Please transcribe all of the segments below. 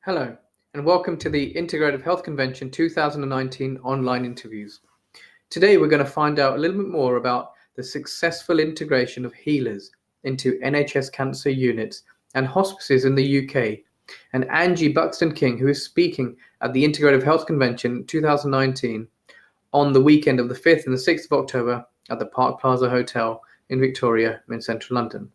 Hello, and welcome to the Integrative Health Convention 2019 online interviews. Today we're going to find out a little bit more about the successful integration of healers into NHS cancer units and hospices in the UK, and Angie Buxton-King, who is speaking at the Integrative Health Convention 2019 on the weekend of the 5th and the 6th of October at the Park Plaza Hotel in Victoria in central London.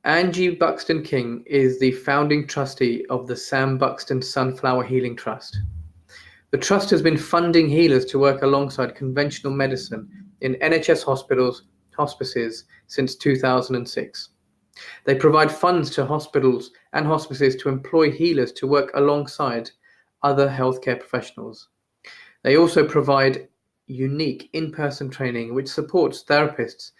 Angie Buxton-King is the founding trustee of the Sam Buxton Sunflower Healing Trust. The trust has been funding healers to work alongside conventional medicine in NHS hospitals, hospices since 2006. They provide funds to hospitals and hospices to employ healers to work alongside other healthcare professionals. They also provide unique in-person training which supports therapists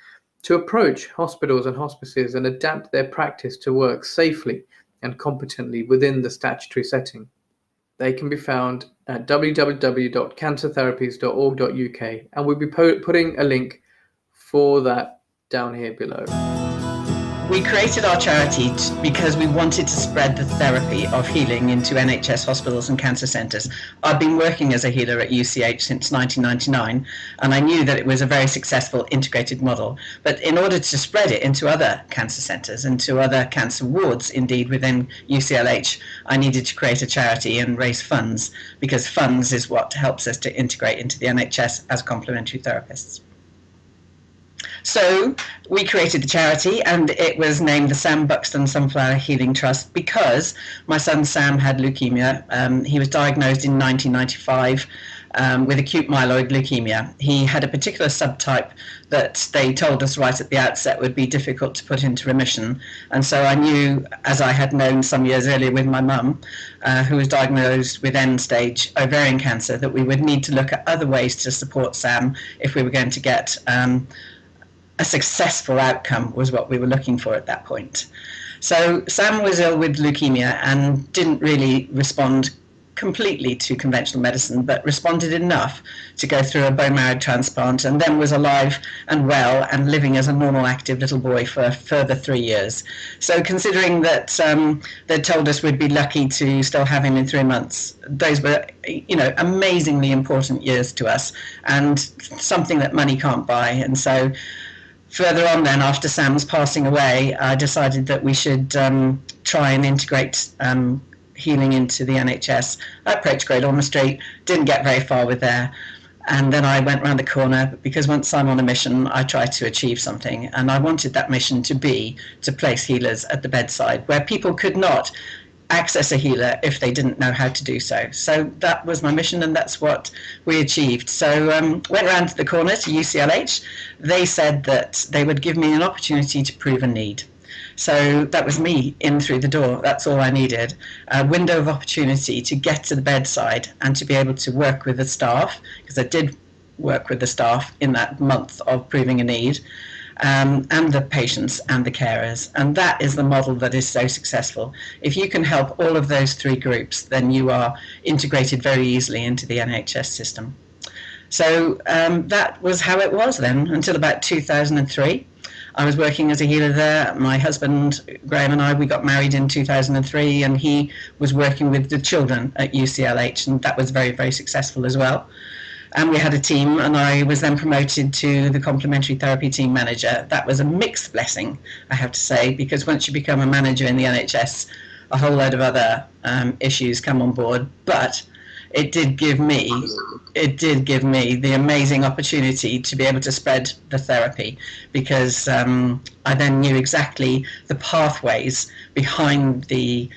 to approach hospitals and hospices and adapt their practice to work safely and competently within the statutory setting. They can be found at www.cancertherapies.org.uk, and we'll be putting a link for that down here below. We created our charity because we wanted to spread the therapy of healing into NHS hospitals and cancer centres. I've been working as a healer at UCH since 1999, and I knew that it was a very successful integrated model. But in order to spread it into other cancer centres and to other cancer wards, indeed within UCLH, I needed to create a charity and raise funds, because funds is what helps us to integrate into the NHS as complementary therapists. So we created the charity, and it was named the Sam Buxton Sunflower Healing Trust because my son Sam had leukemia. He was diagnosed in 1995 with acute myeloid leukemia. He had a particular subtype that they told us right at the outset would be difficult to put into remission. And so I knew, as I had known some years earlier with my mum, who was diagnosed with end-stage ovarian cancer, that we would need to look at other ways to support Sam if we were going to get a successful outcome, was what we were looking for at that point. So Sam was ill with leukemia and didn't really respond completely to conventional medicine, but responded enough to go through a bone marrow transplant, and then was alive and well and living as a normal, active little boy for a further 3 years. So considering that they'd told us we'd be lucky to still have him in 3 months, those were, amazingly important years to us, and something that money can't buy. And so further on then, after Sam's passing away, I decided that we should try and integrate healing into the NHS. I approached Great Ormond Street, didn't get very far with there, and then I went round the corner, because once I'm on a mission, I try to achieve something, and I wanted that mission to be to place healers at the bedside, where people could not access a healer if they didn't know how to do so. So that was my mission, and that's what we achieved. So went round to the corner to UCLH. They said that they would give me an opportunity to prove a need. So that was me in through the door. That's all I needed. A window of opportunity to get to the bedside and to be able to work with the staff, because I did work with the staff in that month of proving a need, and the patients and the carers. And that is the model that is so successful. If you can help all of those three groups, then you are integrated very easily into the NHS system. So that was how it was then, until about 2003. I was working as a healer there. My husband, Graham, and we got married in 2003, and he was working with the children at UCLH, and that was very, very successful as well. And we had a team, and I was then promoted to the complementary therapy team manager. That was a mixed blessing, I have to say, because once you become a manager in the NHS, a whole load of other issues come on board. But it did give me the amazing opportunity to be able to spread the therapy, because I then knew exactly the pathways behind the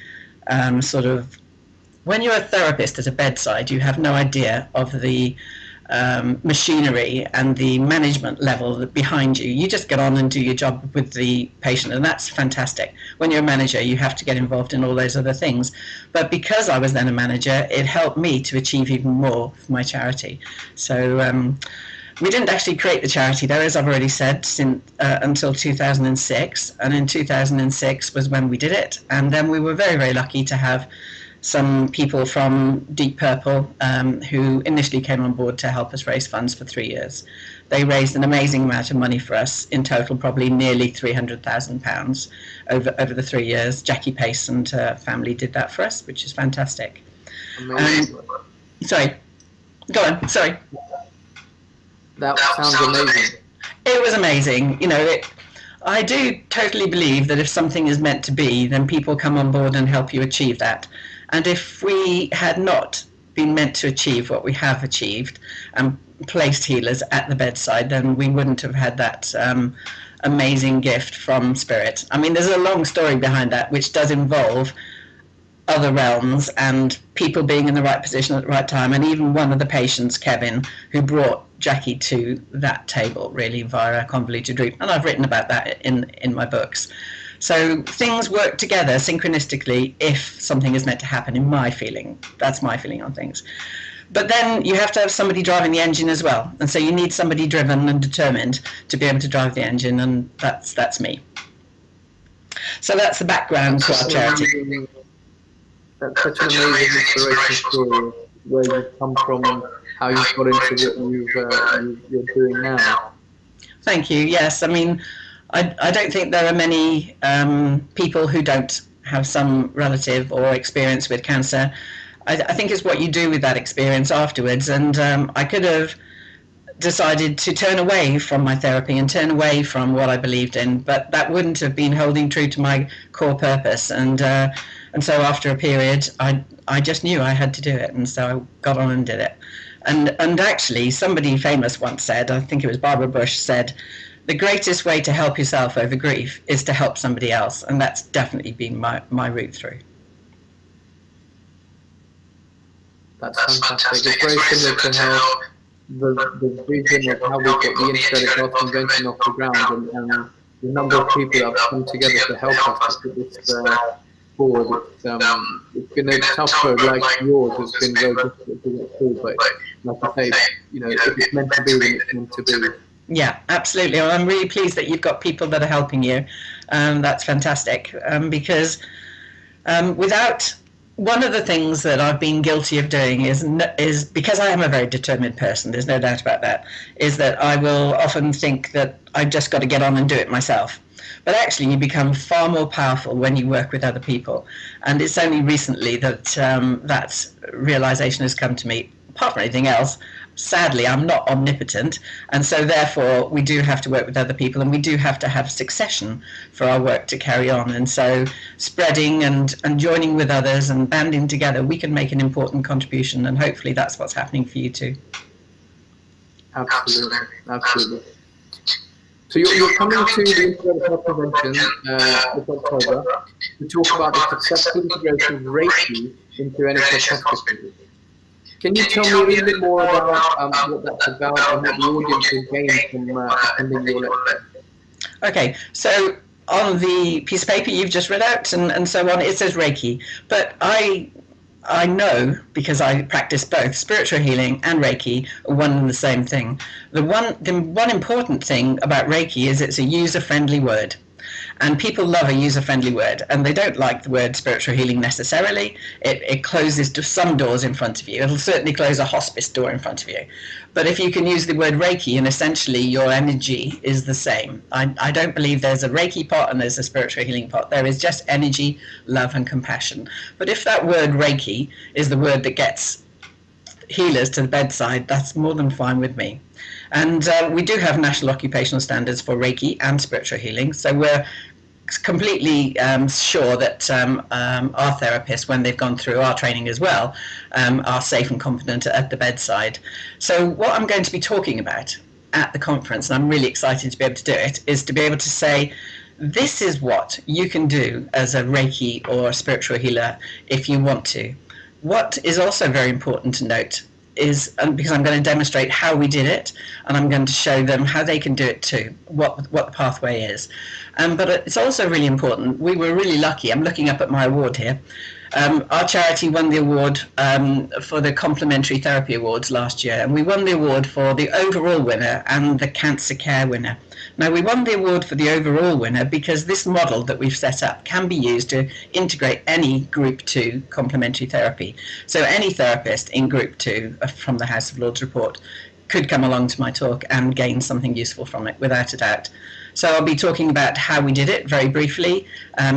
when you're a therapist at a bedside, you have no idea of the machinery and the management level behind you. You just get on and do your job with the patient, and that's fantastic. When you're a manager, you have to get involved in all those other things. But because I was then a manager, it helped me to achieve even more for my charity. So we didn't actually create the charity, though, as I've already said, until 2006. And in 2006 was when we did it. And then we were very, very lucky to have some people from Deep Purple who initially came on board to help us raise funds for 3 years. they raised an amazing amount of money for us, in total probably nearly £300,000 over the 3 years. Jackie Pace and her family did that for us, which is fantastic. Amazing. Sorry, go on, sorry. That sounds amazing. It was amazing. You know, I do totally believe that if something is meant to be, then people come on board and help you achieve that. And if we had not been meant to achieve what we have achieved and placed healers at the bedside, then we wouldn't have had that amazing gift from Spirit. I mean, there's a long story behind that, which does involve other realms and people being in the right position at the right time, and even one of the patients, Kevin, who brought Jackie to that table really via a convoluted route, and I've written about that in my books. So things work together synchronistically if something is meant to happen, in my feeling. That's my feeling on things. But then you have to have somebody driving the engine as well, and so you need somebody driven and determined to be able to drive the engine, and that's me. So that's the background to our charity. That's such an amazing inspiration story, where you've come from and how you got into what you're doing now. Thank you. Yes, I mean, I don't think there are many people who don't have some relative or experience with cancer. I think it's what you do with that experience afterwards. And I could have decided to turn away from my therapy and turn away from what I believed in, but that wouldn't have been holding true to my core purpose. And so after a period, I just knew I had to do it, and so I got on and did it. And actually, somebody famous once said, I think it was Barbara Bush, said, the greatest way to help yourself over grief is to help somebody else, and that's definitely been my route through. That's fantastic. It's very similar to how the vision of how we got the Integrative Health Convention off the ground, and the number of people that have come together to help us to put this forward. It's been a tough road like yours. It's been very difficult to get through, but like I say, you know, if it's meant to be, then it's meant to be. Yeah, absolutely. Well, I'm really pleased that you've got people that are helping you. That's fantastic, because without... One of the things that I've been guilty of doing is because I am a very determined person, there's no doubt about that, is that I will often think that I've just got to get on and do it myself. But actually you become far more powerful when you work with other people. And it's only recently that that realization has come to me. Apart from anything else, sadly, I'm not omnipotent, and so therefore we do have to work with other people, and we do have to have succession for our work to carry on. And so spreading and joining with others and banding together, we can make an important contribution, and hopefully that's what's happening for you too. Absolutely, absolutely. So you're coming to the Integrative Health Convention this October to talk about the successful integration of Reiki into NHS hospitals. Can you tell me a little bit more about what that's about and what the audience will gain from attending your lecture? Okay, so on the piece of paper you've just read out and so on, it says Reiki, but I know, because I practice both, spiritual healing and Reiki are one and the same thing. The one important thing about Reiki is it's a user-friendly word. And people love a user-friendly word, and they don't like the word spiritual healing necessarily. It closes some doors in front of you. It'll certainly close a hospice door in front of you. But if you can use the word Reiki, and essentially your energy is the same. I don't believe there's a Reiki pot and there's a spiritual healing pot. There is just energy, love, and compassion. But if that word Reiki is the word that gets healers to the bedside, that's more than fine with me. And we do have national occupational standards for Reiki and spiritual healing, so we're completely sure that our therapists, when they've gone through our training as well, are safe and confident at the bedside. So what I'm going to be talking about at the conference, and I'm really excited to be able to do it, is to be able to say, this is what you can do as a Reiki or a spiritual healer if you want to. What is also very important to note is, because I'm going to demonstrate how we did it, and I'm going to show them how they can do it too, what the pathway is. But it's also really important. We were really lucky. I'm looking up at my award here. Our charity won the award for the Complementary Therapy Awards last year, and we won the award for the overall winner and the cancer care winner. Now, we won the award for the overall winner because this model that we've set up can be used to integrate any Group 2 complementary therapy. So any therapist in Group 2 from the House of Lords report could come along to my talk and gain something useful from it, without a doubt. So I'll be talking about how we did it very briefly,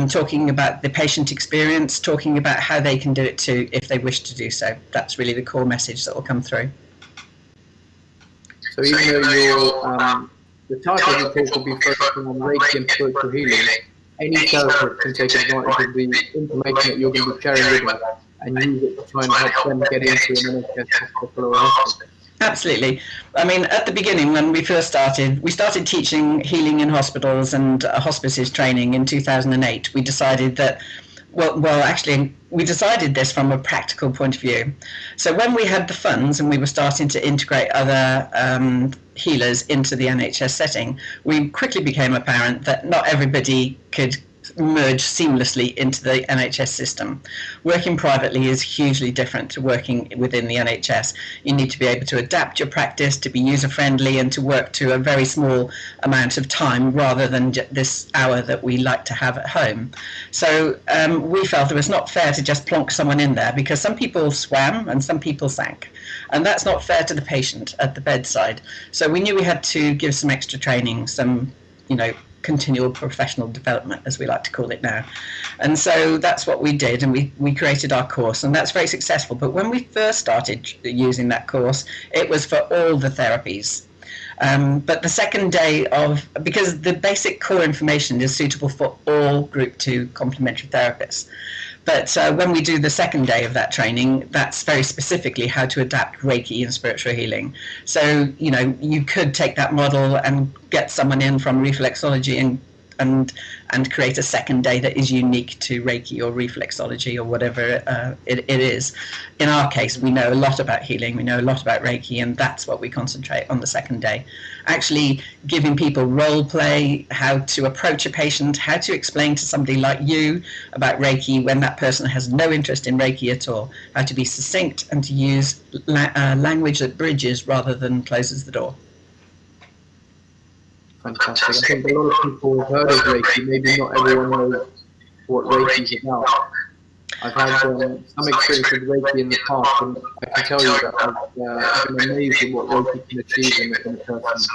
talking about the patient experience, talking about how they can do it too if they wish to do so. That's really the core message that will come through. So even though the title of the talk will be focusing on Reiki and spiritual healing, any therapist can take advantage of the information that you're going to be sharing with us and use it to try and help them get into an NHS hospital or a hospital. Absolutely. I mean, at the beginning, when we first started, we started teaching healing in hospitals and hospices training in 2008. We decided that, actually, we decided this from a practical point of view. So when we had the funds and we were starting to integrate other healers into the NHS setting, we quickly became apparent that not everybody could merge seamlessly into the NHS system. Working privately is hugely different to working within the NHS. You need to be able to adapt your practice to be user-friendly and to work to a very small amount of time rather than this hour that we like to have at home. So we felt it was not fair to just plonk someone in there, because some people swam and some people sank, and that's not fair to the patient at the bedside. So we knew we had to give some extra training, some, continual professional development, as we like to call it now. And so that's what we did, and we created our course, and that's very successful. But when we first started using that course, it was for all the therapies. But the second day because the basic core information is suitable for all Group 2 complementary therapists. But when we do the second day of that training, that's very specifically how to adapt Reiki and spiritual healing. So, you could take that model and get someone in from reflexology and create a second day that is unique to Reiki or reflexology or whatever it is. In our case, we know a lot about healing, we know a lot about Reiki, and that's what we concentrate on the second day. Actually giving people role play, how to approach a patient, how to explain to somebody like you about Reiki when that person has no interest in Reiki at all, how to be succinct and to use language that bridges rather than closes the door. Fantastic. I think a lot of people have heard of Reiki, maybe not everyone knows what Reiki is about. I've had some experience with Reiki in the past, and I can tell you that I've been amazed at what Reiki can achieve in a person.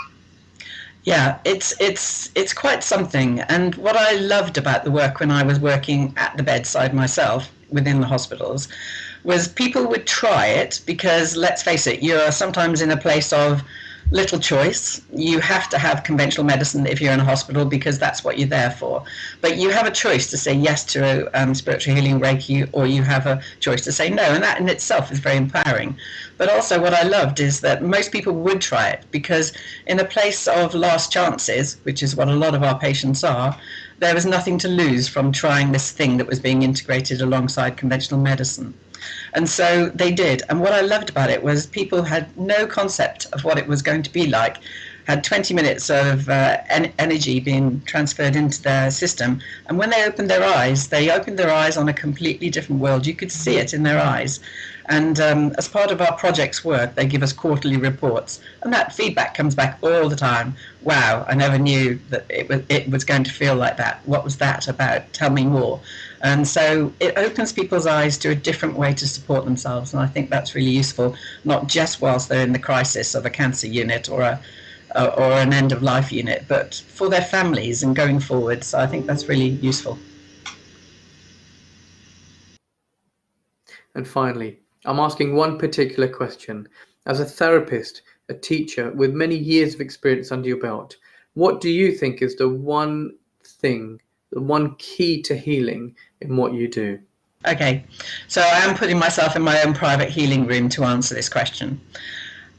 Yeah, it's quite something. And what I loved about the work when I was working at the bedside myself within the hospitals was people would try it because, let's face it, you're sometimes in a place of little choice. You have to have conventional medicine if you're in a hospital because that's what you're there for. But you have a choice to say yes to spiritual healing Reiki, or you have a choice to say no, and that in itself is very empowering. But also what I loved is that most people would try it because in a place of last chances, which is what a lot of our patients are, there was nothing to lose from trying this thing that was being integrated alongside conventional medicine. And so they did. And what I loved about it was people had no concept of what it was going to be like, had 20 minutes of energy being transferred into their system. And when they opened their eyes on a completely different world. You could see it in their eyes. And as part of our project's work, they give us quarterly reports. And that feedback comes back all the time. Wow, I never knew that it was going to feel like that. What was that about? Tell me more. And so it opens people's eyes to a different way to support themselves. And I think that's really useful, not just whilst they're in the crisis of a cancer unit or an end-of-life unit, but for their families and going forward. So I think that's really useful. And finally, I'm asking one particular question. As a therapist, a teacher with many years of experience under your belt, what do you think is the one thing, the one key to healing in what you do? Okay, so I am putting myself in my own private healing room to answer this question.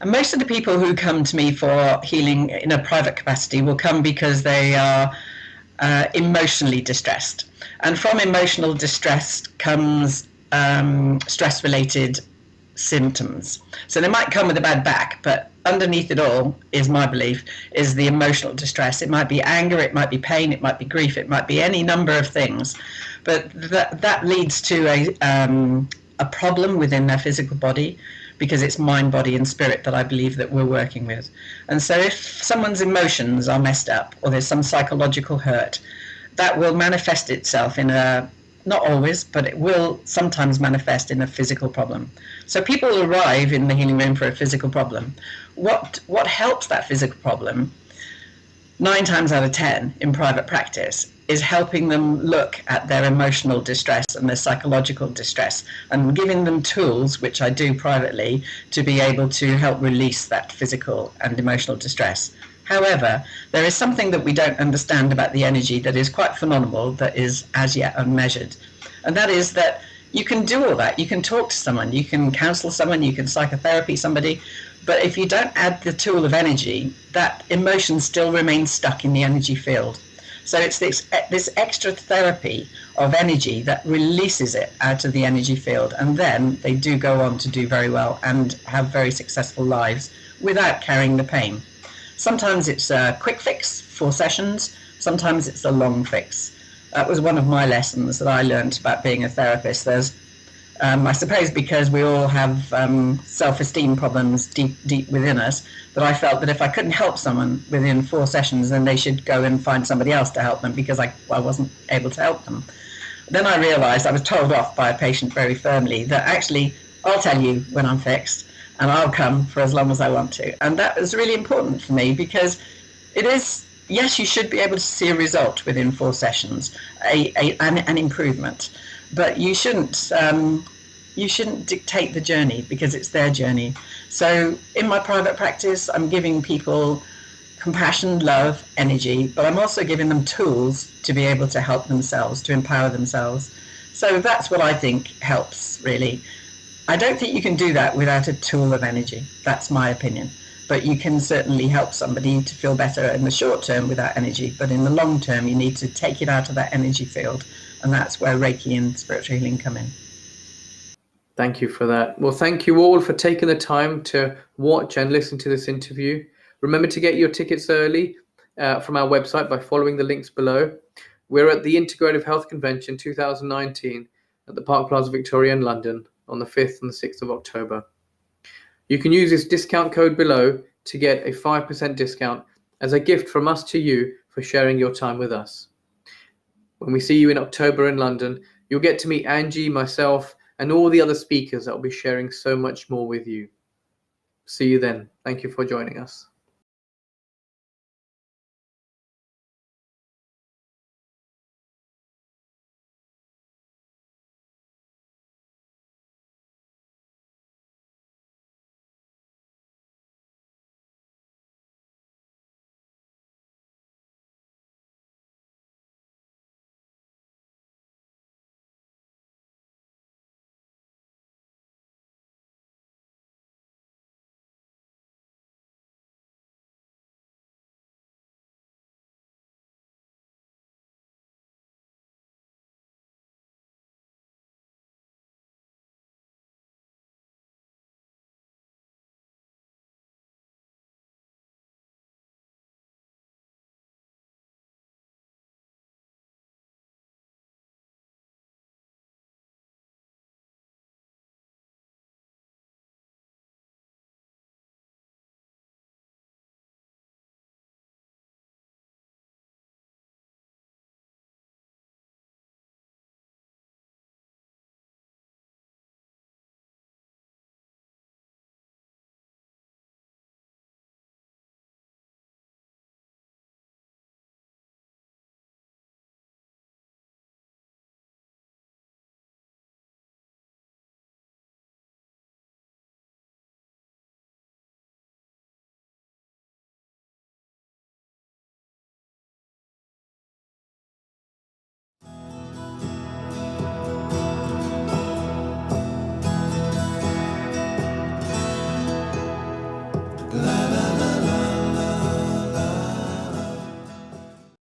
And most of the people who come to me for healing in a private capacity will come because they are emotionally distressed. And from emotional distress comes stress-related symptoms. So they might come with a bad back, but underneath it all is, my belief, is the emotional distress. It might be anger, it might be pain, it might be grief, it might be any number of things. But that leads to a problem within their physical body, because it's mind, body and spirit that I believe that we're working with. And so if someone's emotions are messed up or there's some psychological hurt, that will manifest itself in a not always, but it will sometimes manifest in a physical problem. So people arrive in the healing room for a physical problem. What helps that physical problem, 9 times out of 10 in private practice, is helping them look at their emotional distress and their psychological distress, and giving them tools, which I do privately, to be able to help release that physical and emotional distress. However, there is something that we don't understand about the energy that is quite phenomenal, that is as yet unmeasured. And that is that you can do all that. You can talk to someone, you can counsel someone, you can psychotherapy somebody, but if you don't add the tool of energy, that emotion still remains stuck in the energy field. So it's this extra therapy of energy that releases it out of the energy field, and then they do go on to do very well and have very successful lives without carrying the pain. Sometimes it's a quick fix, 4 sessions. Sometimes it's a long fix. That was one of my lessons that I learned about being a therapist. There's, I suppose because we all have self-esteem problems deep within us, that I felt that if I couldn't help someone within 4 sessions, then they should go and find somebody else to help them, because I wasn't able to help them. Then I realized, I was told off by a patient very firmly, that actually I'll tell you when I'm fixed, and I'll come for as long as I want to. And that was really important for me, because it is, yes, you should be able to see a result within 4 sessions, an improvement, but you shouldn't dictate the journey, because it's their journey. So in my private practice, I'm giving people compassion, love, energy, but I'm also giving them tools to be able to help themselves, to empower themselves. So that's what I think helps, really. I don't think you can do that without a tool of energy. That's my opinion. But you can certainly help somebody to feel better in the short term with that energy. But in the long term, you need to take it out of that energy field. And that's where Reiki and spiritual healing come in. Thank you for that. Well, thank you all for taking the time to watch and listen to this interview. Remember to get your tickets early from our website by following the links below. We're at the Integrative Health Convention 2019 at the Park Plaza Victoria in London on the 5th and the 6th of October. You can use this discount code below to get a 5% discount as a gift from us to you for sharing your time with us. When we see you in October in London, you'll get to meet Angie, myself, and all the other speakers that will be sharing so much more with you. See you then. Thank you for joining us.